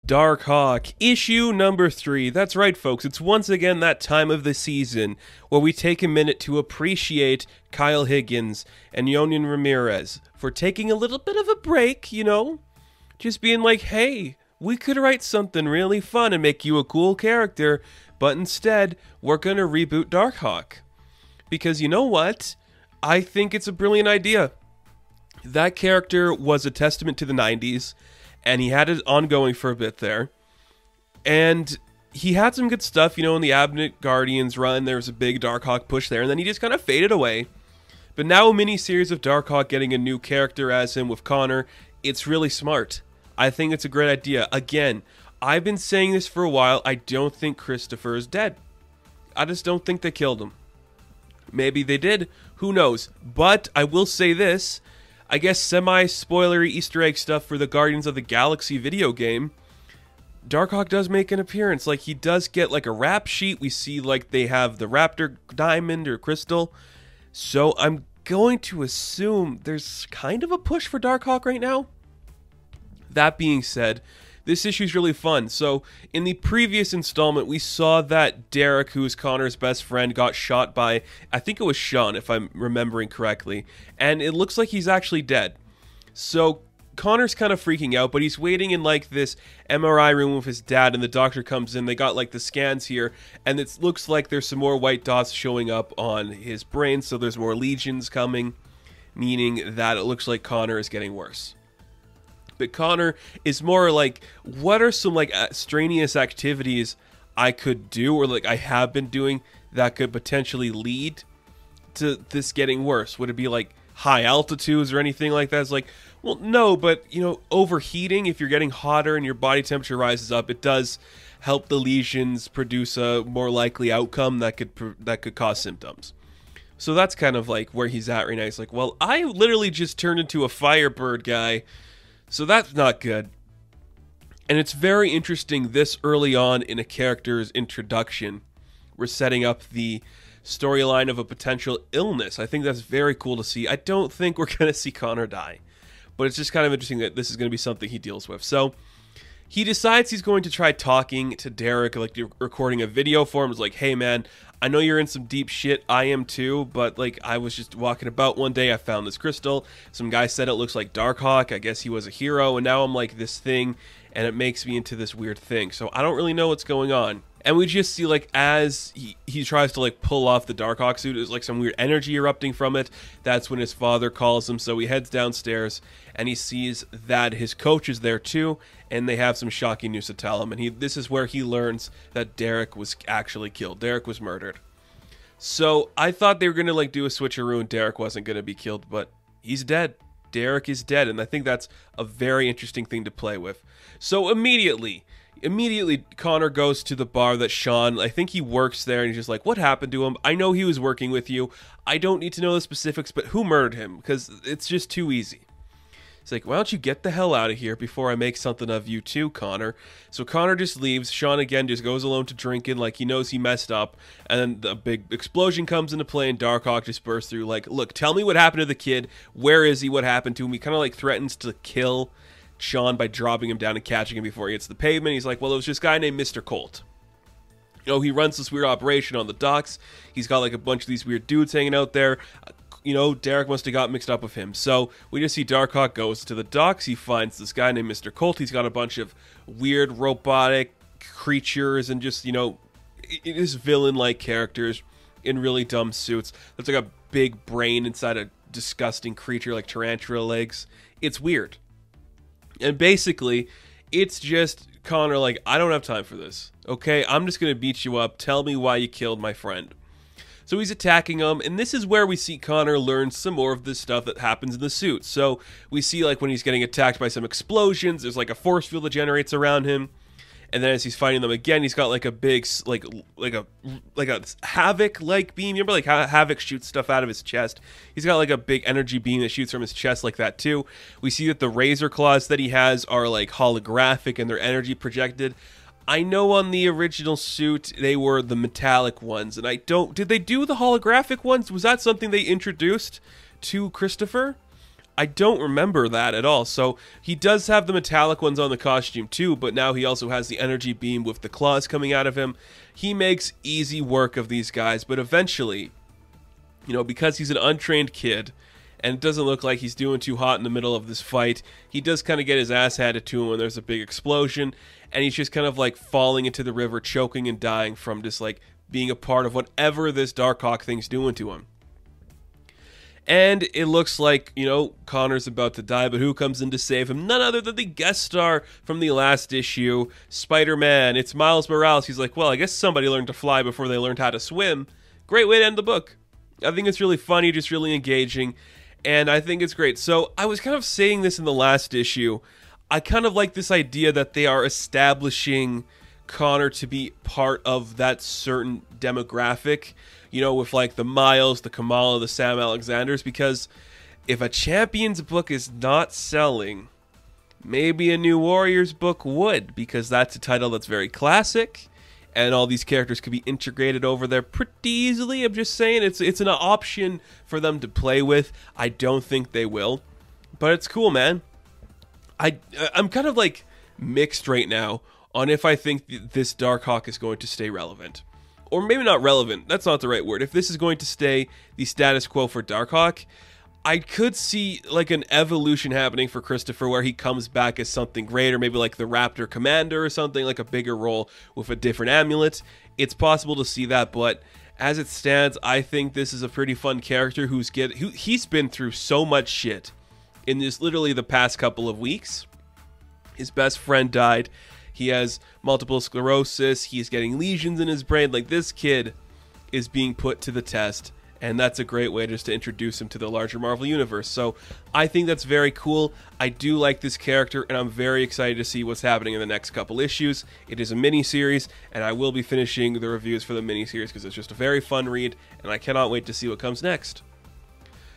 Darkhawk, issue number 3. That's right, folks. It's once again that time of the season where we take a minute to appreciate Kyle Higgins and Yonian Ramirez for taking a little bit of a break, you know? Just being like, hey, we could write something really fun and make you a cool character, but instead, we're going to reboot Darkhawk. Because you know what? I think it's a brilliant idea. That character was a testament to the 90s. And he had it ongoing for a bit there. And he had some good stuff, you know, in the Abnett Guardians run. There was a big Darkhawk push there, and then he just kind of faded away. But now a mini-series of Darkhawk getting a new character as him with Connor, it's really smart. I think it's a great idea. Again, I've been saying this for a while. I don't think Christopher is dead. I just don't think they killed him. Maybe they did. Who knows? But I will say this. I guess semi-spoilery Easter egg stuff for the Guardians of the Galaxy video game. Darkhawk does make an appearance. Like, he does get like a rap sheet. We see like they have the Raptor diamond or crystal. So I'm going to assume there's kind of a push for Darkhawk right now. That being said, this issue is really fun. So in the previous installment, we saw that Derek, who is Connor's best friend, got shot by, I think it was Sean, if I'm remembering correctly. And it looks like he's actually dead. So Connor's kind of freaking out, but he's waiting in like this MRI room with his dad, and the doctor comes in. They got like the scans here, and it looks like there's some more white dots showing up on his brain. So there's more lesions coming, meaning that it looks like Connor is getting worse. But Connor is more like, what are some like strenuous activities I could do, or like I have been doing, that could potentially lead to this getting worse? Would it be like high altitudes or anything like that? It's like, well, no, but you know, overheating, if you're getting hotter and your body temperature rises up, it does help the lesions produce a more likely outcome that could cause symptoms. So that's kind of like where he's at right now. He's like, well, I literally just turned into a Firebird guy. So that's not good. And it's very interesting this early on in a character's introduction. We're setting up the storyline of a potential illness. I think that's very cool to see. I don't think we're going to see Connor die. But it's just kind of interesting that this is going to be something he deals with. So he decides he's going to try talking to Derek, like recording a video for him. It's like, hey man, I know you're in some deep shit, I am too, but like I was just walking about one day, I found this crystal, some guy said it looks like Darkhawk, I guess he was a hero, and now I'm like this thing, and it makes me into this weird thing, so I don't really know what's going on. And we just see like as he tries to like pull off the Darkhawk suit, there's like some weird energy erupting from it. That's when his father calls him, so he heads downstairs and he sees that his coach is there too, and they have some shocking news to tell him. And this is where he learns that Derek was actually killed. Derek was murdered. So I thought they were gonna like do a switcheroo and Derek wasn't gonna be killed, but he's dead. Derek is dead, and I think that's a very interesting thing to play with. So immediately Connor goes to the bar that Sean, I think he works there, and he's just like, what happened to him? I know he was working with you. I don't need to know the specifics, but who murdered him? Because it's just too easy. He's like, why don't you get the hell out of here before I make something of you too, Connor? So Connor just leaves. Sean again just goes alone to drinking, like he knows he messed up. And then the big explosion comes into play, and Darkhawk just bursts through like, look, tell me what happened to the kid. Where is he? What happened to him? He kind of like threatens to kill Sean by dropping him down and catching him before he hits the pavement. He's like, well, it was this guy named Mr. Colt. You know, he runs this weird operation on the docks. He's got like a bunch of these weird dudes hanging out there. You know, Derek must have got mixed up with him. So we just see Darkhawk goes to the docks. He finds this guy named Mr. Colt. He's got a bunch of weird robotic creatures and just, you know, it is villain-like characters in really dumb suits. There's like a big brain inside a disgusting creature like tarantula legs. It's weird. And basically, it's just Connor like, I don't have time for this. Okay, I'm just going to beat you up. Tell me why you killed my friend. So he's attacking him, and this is where we see Connor learn some more of the stuff that happens in the suit. So we see like when he's getting attacked by some explosions, there's like a force field that generates around him. And then as he's fighting them again, he's got like a big, like a Havoc-like beam. You remember like how Havoc shoots stuff out of his chest? He's got like a big energy beam that shoots from his chest like that too. We see that the razor claws that he has are like holographic and they're energy projected. I know on the original suit they were the metallic ones, and I don't... Did they do the holographic ones? Was that something they introduced to Christopher? I don't remember that at all. So he does have the metallic ones on the costume too, but now he also has the energy beam with the claws coming out of him. He makes easy work of these guys, but eventually, you know, because he's an untrained kid, and it doesn't look like he's doing too hot in the middle of this fight, he does kind of get his ass handed to him when there's a big explosion, and he's just kind of like falling into the river, choking and dying from just like being a part of whatever this Darkhawk thing's doing to him. And it looks like, you know, Connor's about to die, but who comes in to save him? None other than the guest star from the last issue, Spider-Man. It's Miles Morales. He's like, well, I guess somebody learned to fly before they learned how to swim. Great way to end the book. I think it's really funny, just really engaging, and I think it's great. So I was kind of saying this in the last issue. I kind of like this idea that they are establishing Connor to be part of that certain demographic, you know, with like the Miles, the Kamala, the Sam Alexanders, because if a Champions book is not selling, maybe a New Warriors book would, because that's a title that's very classic, and all these characters could be integrated over there pretty easily. I'm just saying, it's an option for them to play with. I don't think they will, but it's cool, man. I'm kind of like mixed right now on if I think this Darkhawk is going to stay relevant. Or maybe not relevant, that's not the right word. If this is going to stay the status quo for Darkhawk, I could see like an evolution happening for Christopher where he comes back as something greater, maybe like the Raptor Commander or something, like a bigger role with a different amulet. It's possible to see that, but as it stands, I think this is a pretty fun character he's been through so much shit in this literally the past couple of weeks. His best friend died. He has multiple sclerosis. He's getting lesions in his brain. Like, this kid is being put to the test, and that's a great way just to introduce him to the larger Marvel Universe. So I think that's very cool. I do like this character, and I'm very excited to see what's happening in the next couple issues. It is a mini-series, and I will be finishing the reviews for the mini-series because it's just a very fun read, and I cannot wait to see what comes next.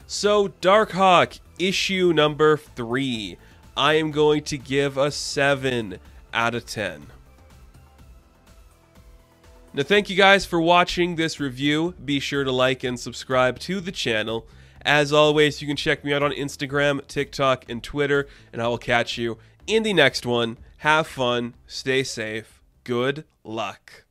So, Darkhawk, issue number 3. I am going to give a 7 out of 10. Now, thank you guys for watching this review. Be sure to like and subscribe to the channel. As always, you can check me out on Instagram, TikTok, and Twitter, and I will catch you in the next one. Have fun, stay safe, good luck.